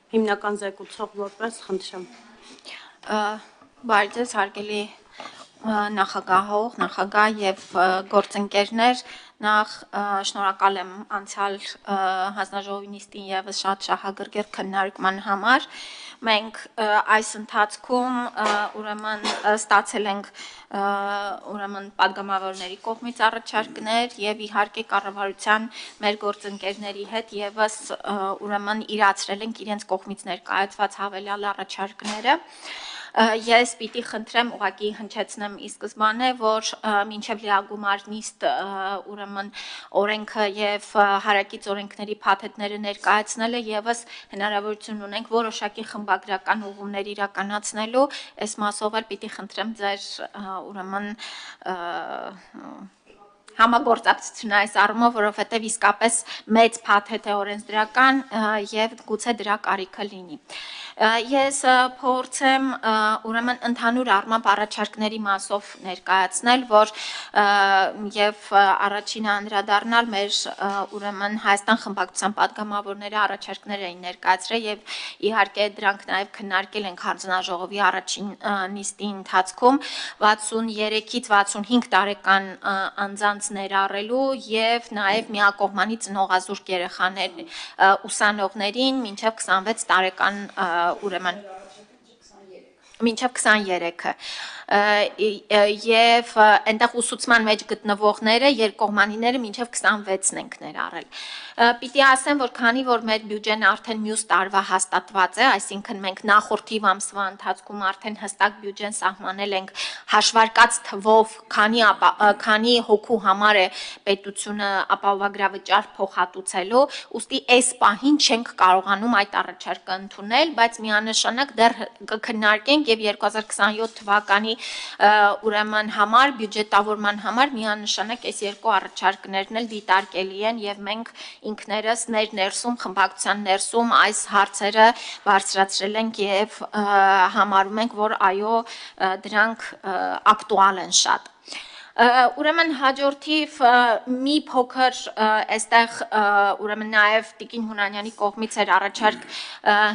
հիմնական զեկուցող որպես խնդրեմ։ Բարի ձեզ հարգելի նախագահ եւ գործընկերներ, նախ շնորհակալ եմ անցյալ հանձնաժողովի նիստին եւս շատ շահագրգիռ քննարկման համար։ Մենք այս ընթացքում ուրեմն ստացել ենք падգամավորների կողմից առաջարկներ եւ իհարկե կառավարության մեր գործընկերների հետ եւս ուրեմն իրացրել ենք իրենց կողմից ներկայացված հավելյալ առաջարկները։ Ես պիտի խնդրեմ ուղղակի հնչեցնեմ ի սկզբանե, որ մինչև լիագումար նիստ ուրեմն օրենքը եւ հարակից օրենքների փաթեթները ներկայացնելը եւս հնարավորություն ունենք որոշակի խմբագրական ուղումներ իրականացնելու, այս մասով էլ պիտի խնդրեմ ձեր ուրեմն համագործակցությունը այս առումով, որովհետև իսկապես մեծ փաթեթ է օրենսդրական եւ գուցե դրա կարիքը լինի։ Ես փորձեմ ուրեմն ընդհանուր առմամբ առաջարկների մասով ներկայացնել, որ եւ առաջինը անդրադառնալ մեր ուրեմն Հայաստան խմբակցության падգամավորները առաջարկներ էին ներկայացրել եւ իհարկե դրանք նաեւ քննարկել ենք հանձնաժողովի առաջին նիստի ընթացքում 63-ից 65 տարեկան անձանց ներառելու եւ նաեւ միակողմանի ծնողազուրկ երեխաներ ուսանողներին մինչեւ 26 տարեկան ուրեմն մինչև 23-ը եւ այնտեղ ուսուցման մեջ գտնվողները երկկողմանիները մինչև 26-ն ենք ներառել։ Պիտի ասեմ, որ քանի որ մեր բյուջեն արդեն մյուս տարվա հաստատված է, այսինքն մենք նախորդ ամսվա ընթացքում արդեն հստակ բյուջեն սահմանել ենք հաշվարկած թվով, քանի հոգու համար է պետությունը ապահովագրավճար փոխհատուցելու, ուստի այս պահին չենք կարողանում այդ առաջարկը ընդունել, բայց միանշանակ դեռ կքննարկենք եւ 2027 թվականի ուրեմն համար բյուջետավորման համար միանշանակ այս երկու առաջարկներն էլ դիտարկելի են եւ մենք ինքներս ներսում խմբակցության ներսում այս հարցերը բարձրացրել ենք եւ համարում ենք, որ այո դրանք ակտուալ են շատ։ Ուրեմն հաջորդիվ մի փոքր այստեղ ուրեմն նաև Տիկին Հունանյանի կողմից էր առաջարկ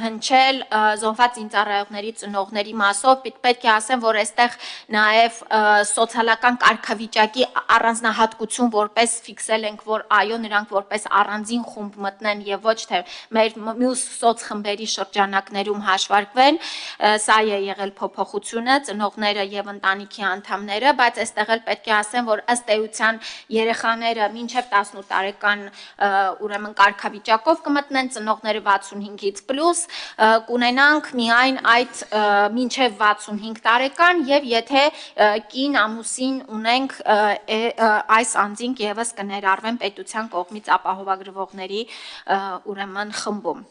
հնչել զոհված զինծառայողների ծնողների մասով, պետք է ասեմ, որ այստեղ նաև սոցիալական կարգավիճակի առանձնահատկություն որպես ֆիքսել ենք, որ այո նրանք որպես առանձին խումբ մտնեն եւ ոչ թե մեր մյուս սոցխմբերի շրջանակներում հաշվարկվեն, սա է եղել փոփոխությունը, ծնողները եւ ընտանիքի անդամները, բայց այստեղ էլ պետք է ասեմ, որ ըստ էության երեխաները մինչև 18 տարեկան ուրեմն կարգավիճակով կմտնեն, ծնողները 65-ից պլյուս կունենանք միայն այդ մինչև 65 տարեկան եւ եթե կին ամուսին ունենք այս անձինք եւս կներառվեն պետության կողմից ապահովագրվողների ուրեմն խմբում։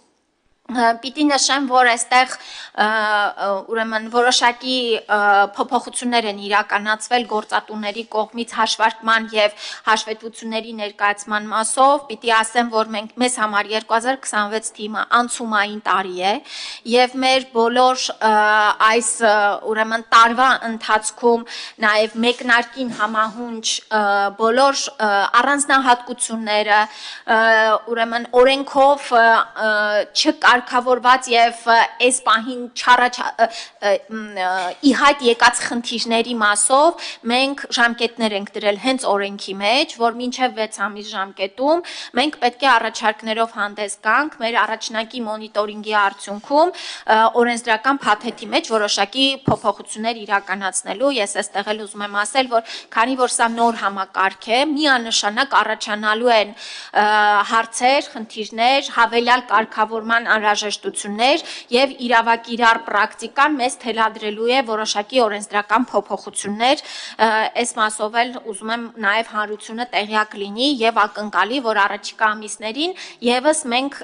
Պիտի նշեմ, որ այստեղ ուրեմն որոշակի փոփոխություններ են իրականացվել գործատուների կողմից հաշվարկման եւ հաշվետվությունների ներկայացման մասով, պիտի ասեմ, որ մեզ համար 2026 թիմը անցումային տարի է եւ մեր բոլոր այս ուրեմն տարվա ընթացքում նաեւ մեկնարկին համահունչ բոլոր առանձնահատկությունները ուրեմն օրենքով չկարգավորված եւ այս պահին ի հայտ եկած խնդիրների մասով մենք ժամկետներ ենք դրել հենց օրենքի մեջ, որ մինչև 6 ամիս ժամկետում մենք պետք է առաջարկներով հանդես գանք մեր առաջնակի մոնիտորինգի արդյունքում օրենսդրական փաթեթի մեջ որոշակի փոփոխություններ իրականացնելու։ Ես այստեղ էլ ուզում եմ ասել, որ քանի որ սա նոր համակարգ է, միանշանակ առաջանալու են հարցեր, խնդիրներ, հավելյալ կարգավորման անհրաժեշտություններ եւ իրավակիրառ պրակտիկան մեզ թելադրելու է որոշակի օրենսդրական փոփոխություններ, այս մասով էլ ուզում եմ նաեւ հանրությունը տեղյակ լինի եւ ակնկալի, որ առաջիկա ամիսներին եւս մենք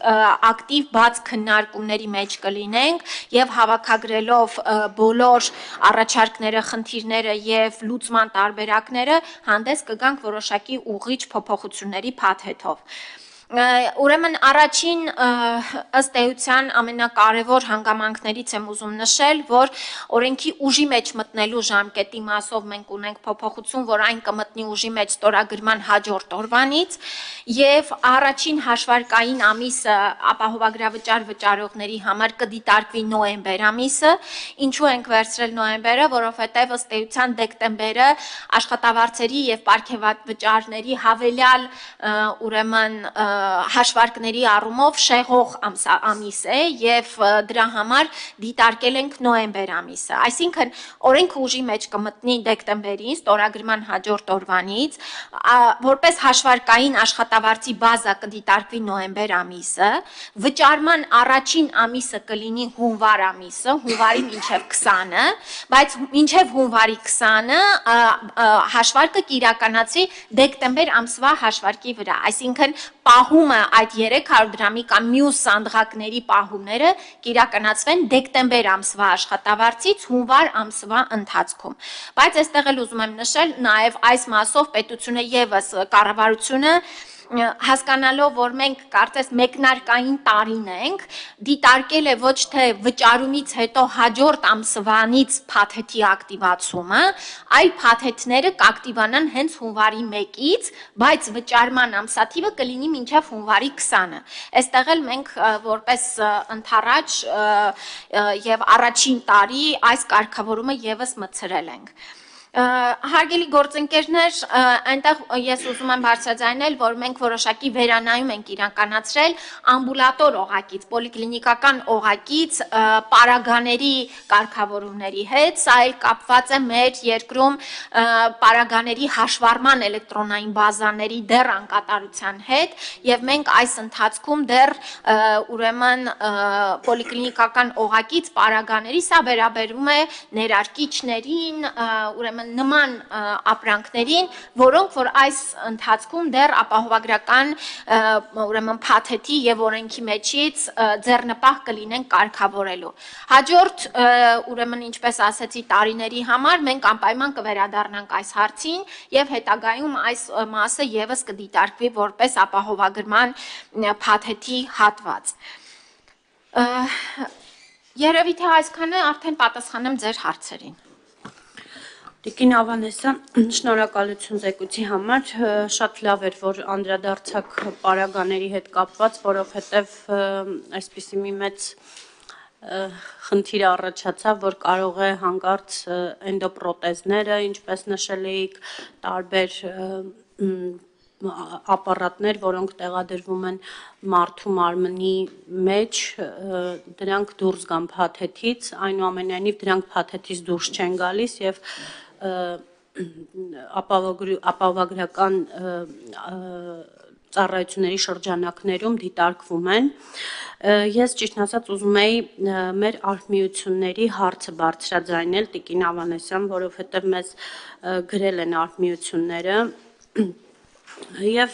ակտիվ բաց քննարկումների մեջ կլինենք եւ հավաքագրելով բոլոր առաջարկները, խնդիրները եւ լուծման տարբերակները հանդես կգանք որոշակի ուղղիչ փոփոխությունների փաթեթով։ Ուրեմն առաջին ըստ էության ամենակարևոր հանգամանքներից եմ ուզում նշել, որ օրենքի ուժի մեջ մտնելու ժամկետի մասով մենք ունենք փոփոխություն, որ այն կմտնի ուժի մեջ ստորագրման հաջորդ օրվանից եւ առաջին հաշվարկային ամիսը ապահովագրավճար վճարողների համար կդիտարկվի նոյեմբեր ամիսը, ինչու ենք վերցրել նոյեմբերը, որովհետեւ ըստ էության դեկտեմբերը աշխատավարձերի եւ պարգևավճարների հավելյալ ուրեմն հաշվարկների առումով շեղող ամիս է եւ դրա համար դիտարկել ենք նոյեմբեր ամիսը, այսինքն օրենքը ուժի մեջ կմտնի դեկտեմբերին ստորագրման հաջորդ օրվանից, որպես հաշվարկային աշխատավարձի բազա կդիտարկվի նոյեմբեր ամիսը, վճարման առաջին ամիսը կլինի հունվար ամիսը, հունվարի մինչև 20-ը, բայց մինչև հունվարի 20-ը հաշվարկը կիրականացի դեկտեմբեր ամսվա հաշվարկի վրա, այսինքն պահումը այդ 300 դրամի կամ մյուս սանդղակների պահումները կիրականացվեն դեկտեմբեր ամսվա աշխատավարձից հունվար ամսվա ընթացքում։ Բայց այստեղ էլ ուզում եմ նշել նաև այս մասով պետությունը եւս կառավարությունը հասկանալով, որ մենք կարծես մեկնարկային տարին ենք, դիտարկել է ոչ թե վճարումից հետո հաջորդ ամսվանից փաթեթի ակտիվացումը, այլ փաթեթները կակտիվանան հենց հունվարի 1-ից, բայց վճարման ամսաթիվը կլինի մինչև հունվարի 20-ը։ Այստեղ էլ մենք որպես ընթառաջ եւ առաջին տարի այս կարգավորումը եւս մտցրել ենք։ Հարգելի գործընկերներ, այնտեղ ես ուզում եմ բարձրաձայնել, որ մենք որոշակի վերանայում ենք իրականացրել ամբուլատոր օղակից, պոլիկլինիկական օղակից պարագաների կարգավորումների հետ, սա էլ կապված է մեր երկրում պարագաների հաշվառման էլեկտրոնային բազաների դեռ անկատարության հետ, եւ մենք այս ընթացքում դեռ ուրեմն պոլիկլինիկական օղակից պարագաների, սա վերաբերում է ներարկիչներին, ուրեմն նման ապրանքներին, որոնք որ այս ընթացքում դեռ ապահովագրական ուրեմն փաթեթի եւ օրենքի մեջից ձեռնպահ կլինեն կարգավորելու։ Հաջորդ ուրեմն ինչպես ասեցի տարիների համար մենք անպայման կվերադառնանք այս հարցին եւ հետագայում այս մասը եւս կդիտարկվի որպես ապահովագրման փաթեթի հատված։ Երևի թե այսքանը արդեն պատասխանեմ ձեր հարցերին։ Տիկին Ավանեսյան, շնորհակալություն զեկույցի համար, շատ լավ էր, որ անդրադարձակ պարագաների հետ կապված, որովհետև այսպիսի մի մեծ խնդիր առաջացավ, որ կարող է հանկարծ էնդոպրոթեզները, ինչպես նշել էիք, տարբեր ապարատներ, որոնք տեղադրվում են մարդու մարմնի մեջ, դրանք դուրս գան փաթեթից, այնուամենայնիվ դրանք փաթեթից դուրս չեն գալիս եւ ապահովագրական ծառայությունների շրջանակներում դիտարկվում են։ Ես ճիշտն ասած ուզում էի մեր արհմիությունների հարցը բարձրաձայնել Տիկին Ավանեսյան, որովհետև մեզ գրել են արհմիությունները եւ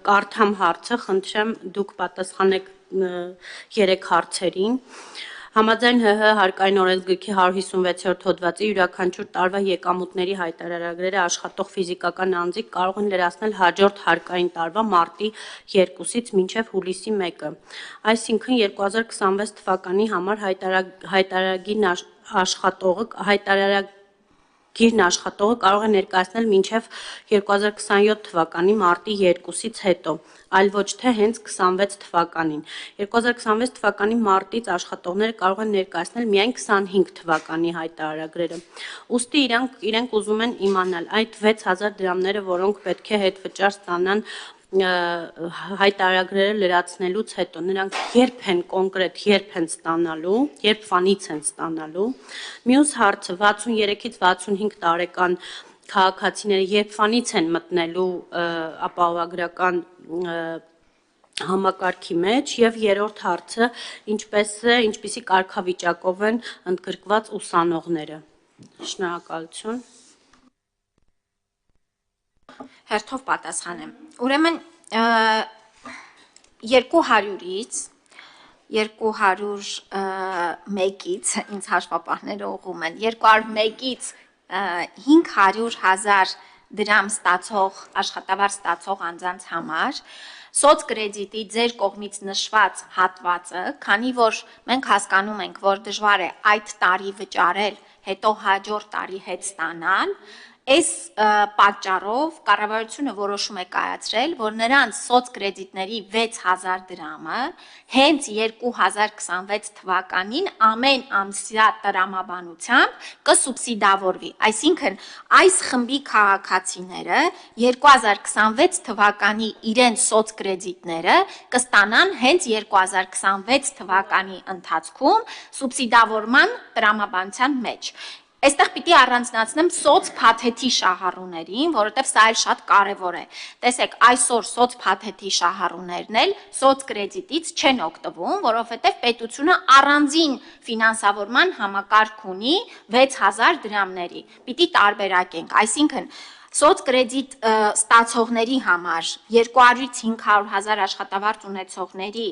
կարդամ հարցը, խնդրեմ դուք պատասխանեք 3 հարցերին։ Համաձայն ՀՀ հարկային օրենսգրքի 156-րդ հոդվածի յուրաքանչյուր տարվա եկամուտների հայտարարագրերը աշխատող ֆիզիկական անձիկ կարող են լրացնել հաջորդ հարկային տարվա մարտի 2-ից մինչև հուլիսի 1-ը։ Այսինքն 2026 թվականի համար հայտարարագիրն աշխատողը կարող է ներկայացնել մինչև 2027 թվականի մարտի 2-ից հետո, այլ ոչ թե հենց 26 թվականին։ 2026 թվականի մարտից աշխատողները կարող են ներկայացնել միայն 25 թվականի հայտարարագրերը։ Ուստի իրենք ուզում են իմանալ այդ 6000 դրամները, որոնք պետք է հետվճար ստանան հայտարարագրերը լրացնելուց հետո, նրանք երբ են կոնկրետ, երբ են ստանալու, երբ վանից են ստանալու։ Մյուս հարցը 63-ից 65 տարեկան քաղաքացիները երբ վանից են մտնելու ապահովագրական համակարգի մեջ եւ երրորդ հարցը ինչպիսի կարգավիճակով են ընդգրկված ուսանողները։ Շնորհակալություն։ Հերթով պատասխանեմ։ Ուրեմն 200-ից 201-ից ինձ հաշվապահները ուղղում են 201-ից 500,000 դրամ ստացող աշխատավարձ ստացող անձանց համար սոցկրեդիտի ձեր կողմից նշված հատվածը, քանի որ մենք հասկանում ենք, որ դժվար է այդ տարի վճարել, հետո հաջորդ տարի հետ ստանալ, այս պատճառով կառավարությունը որոշում է կայացրել, որ նրանց սոցկրեդիտների 6000 դրամը հենց 2026 թվականին ամեն ամսյա տրամաբանությամբ կսուբսիդավորվի։ Այսինքն այս խմբի քաղաքացիները 2026 թվականի իրենց սոցկրեդիտները կստանան հենց 2026 թվականի ընթացքում սուբսիդավորման տրամաբանության մեջ։ Այստեղ պիտի առանձնացնեմ սոցփաթեթի շահառուներին, որովհետև սա էլ շատ կարևոր է։ Տեսեք, այսօր սոցփաթեթի շահառուներն էլ սոցկրեդիտից չեն օգտվում, որովհետև պետությունը առանձին ֆինանսավորման համակարգ ունի 6000 դրամների։ Պիտի տարբերակենք, այսինքն սոցկրեդիտ ստացողների համար 200-ից 500 հազար աշխատավարձ ունեցողների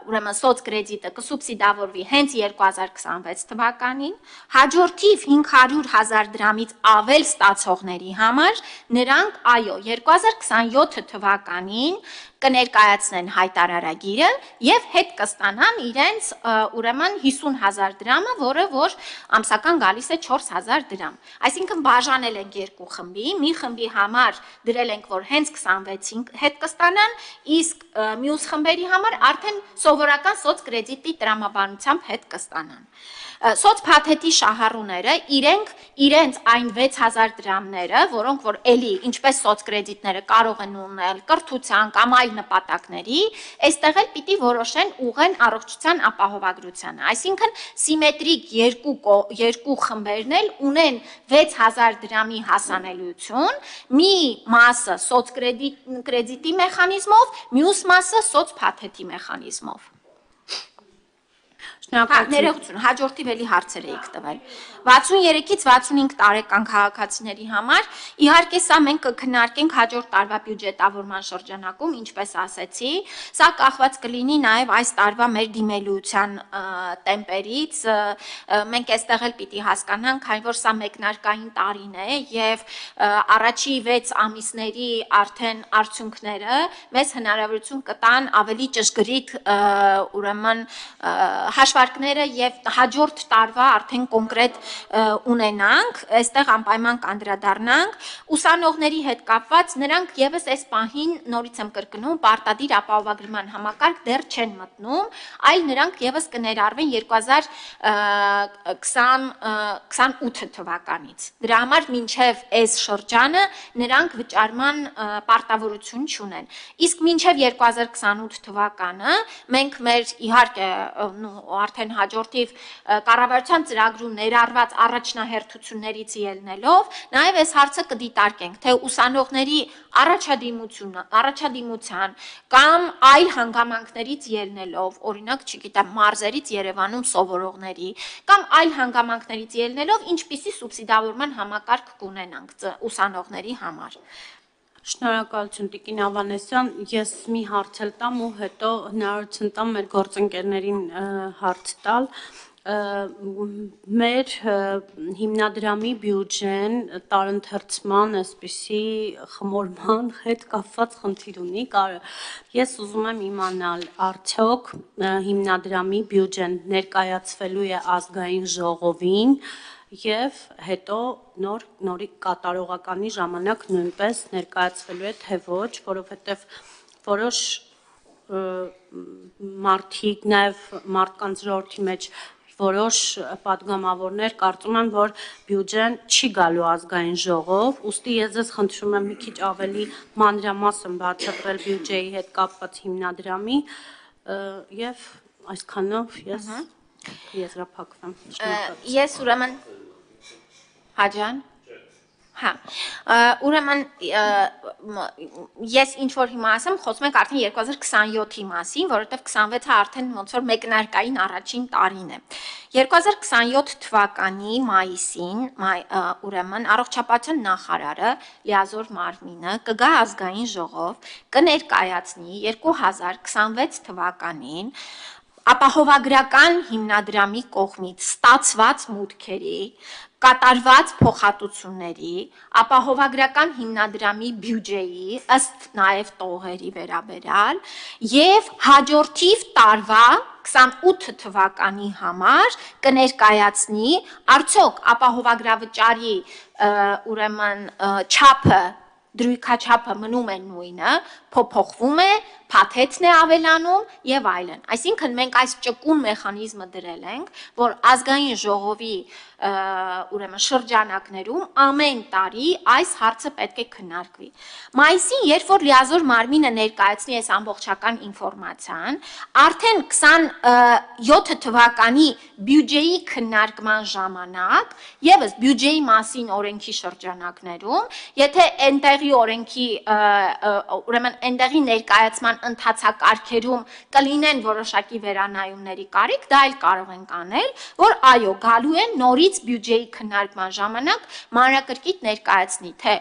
ուրեմն սոցկրեդիտը կսուբսիդավորվի հենց 2026 թվականին, հաջորդիվ 500 հազար դրամից ավել ստացողների համար նրանք այո 2027 թվականին կներկայացնեն հայտարարագիրը եւ հետ կստանան իրենց ուրեմն 50 հազար դրամը, որը որ ամսական գալիս է 4000 դրամ։ Այսինքն բաժանել ենք երկու խմբի, մի խմբի համար դրել ենք, որ հենց 26-ին հետ կստանան, իսկ մյուս խմբերի համար արդեն սովորական սոցկրեդիտի տրամաբանությամբ հետ կստանան։ Սոցփաթեթի շահառուները իրենց այն 6000 դրամները, որոնք որ էլի ինչպես սոցկրեդիտները կարող են ունել կրթության կամ այլ նպատակների, այստեղ էլ պիտի որոշեն ուղղեն առողջության ապահովագրությանը։ Այսինքն սիմետրիկ երկու խմբերն էլ ունեն 6000 դրամի հասանելիություն, մի մասը սոցկրեդիտի մեխանիզմով, մյուս մասը սոցփաթեթի մեխանիզմով։ Ներողություն, հաջորդիվ էլի հարցեր էիք տվել։ 63-ից 65 տարեկան քաղաքացիների համար իհարկե սա մենք կքննարկենք հաջորդ տարվա բյուջետավորման շրջանակում, ինչպես ասեցի, սա կախված կլինի նաև այս տարվա մեր դիմելիության տեմպերից, մենք այստեղ էլ պիտի հասկանանք, քանի որ սա մեկնարկային տարին է եւ առաջի 6 ամիսների արդեն արդյունքները մեզ հնարավորություն կտան ավելի ճշգրիտ ուրեմն հաշվարկները եւ հաջորդ տարվա արդեն կոնկրետ ունենանք, այստեղ անպայման կանդրադառնանք, ուսանողների հետ կապված նրանք եւս այս պահին նորից եմ կրկնում, պարտադիր ապահովագրման համակարգ դեռ չեն մտնում, այլ նրանք եւս կներառվեն 2028 թվականից։ Դրա համար մինչև այս շրջանը նրանք վճարման պարտավորություն չունեն։ Իսկ մինչև 2028 թվականը մենք մեր իհարկե արդեն հաջորդիվ կառավարության ծրագրում ներառված առաջնահերթություններից ելնելով, նաև այս հարցը կդիտարկենք, թե ուսանողների առաջադիմության կամ այլ հանգամանքներից ելնելով, օրինակ, չգիտեմ, մարզերից Երևանում սովորողների կամ այլ հանգամանքներից ելնելով, ինչպիսի սուբսիդավորման համակարգ կունենանք ուսանողների համար։ Շնորհակալություն Տիկին Ավանեսյան, ես մի հարց էլ տամ ու հետո հնարավորություն տամ մեր գործընկերներին հարց տալ։ Մեր հիմնադրամի բյուջեն տարընթերցման այսպիսի խմորման հետ կապված խնդիր ունի։ Ես ուզում եմ իմանալ, արդյոք հիմնադրամի բյուջեն ներկայացվելու է ազգային ժողովին եւ հետո նորի կատարողականի ժամանակ նույնպես ներկայացվելու է թե ոչ, որովհետեւ որոշ մարդիկ նաեւ մարդկանց ժողովրդի մեջ որոշ պատգամավորներ կարծում են, որ բյուջեն չի գալու ազգային ժողով, ուստի ես ձեզ խնդրում եմ մի քիչ ավելի մանրամասն բացատրել բյուջեի հետ կապված հիմնադրամի եւ այսքանով ես եզրափակվեմ։ Ես ուրեմն Հաջան Հա, ուրեմն ես ինչ որ հիմա ասեմ, խոսում ենք արդեն 2027-ի մասին, որովհետև 26-ը արդեն ոնց որ մեկնարկային առաջին տարին է։ 2027 թվականի մայիսին, ուրեմն առողջապահության նախարարը Լիազոր Մարմինը կգա ազգային ժողով, կներկայացնի 2026 թվականին ապահովագրական հիմնադրամի կողմից ստացված մուտքերի, կատարված փոխհատուցումների, ապահովագրական հիմնադրամի բյուջեի, ըստ նաև տողերի վերաբերյալ, եւ հաջորդիվ տարվա 28 թվականի համար կներկայացնի արդյոք ապահովագրավճարի ուրեմն չափը դրույքաչափը մնում է նույնը, փոփոխվում է, փաթեթն է ավելանում եւ այլն։ Այսինքն մենք այս ճկուն մեխանիզմը դրել ենք, որ ազգային ժողովի ուրեմն շրջանակներում ամեն տարի այս հարցը պետք է քննարկվի։ Մայիսին, երբ որ լիազոր մարմինը ներկայացնի այս ամբողջական ինֆորմացիան, արդեն 27 թվականի բյուջեի քննարկման ժամանակ եւս բյուջեի մասին օրենքի շրջանակներում, եթե այնտեղի օրենքի ուրեմն այնտեղի ներկայացման ընթացակարգերում կլինեն որոշակի վերանայումների կարիք, դա էլ կարող ենք անել, որ այո, գալու են նորից բյուջեի քննարկման ժամանակ մանրակրկիտ ներկայացնի, թե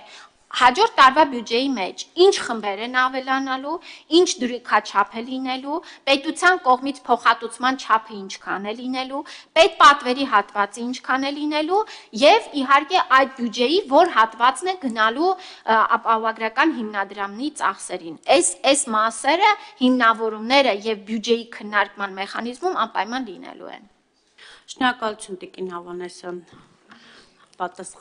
հաջորդ տարվա բյուջեի մեջ ինչ խմբեր են ավելանալու, ինչ դրույքաչափ է լինելու, պետության կողմից փոխհատուցման չափը ինչքան է լինելու, պետպատվերի հատվածը ինչքան է լինելու եւ իհարկե այդ բյուջեի որ հատվածն է գնալու ապահովագրական հիմնադրամի ծախսերին։ Այս մասերը, հիմնավորումները եւ բյուջեի քննարկման մեխանիզմում անպայման լինելու են։ Շնորհակալություն Տիկին Ավանեսյան պատասխան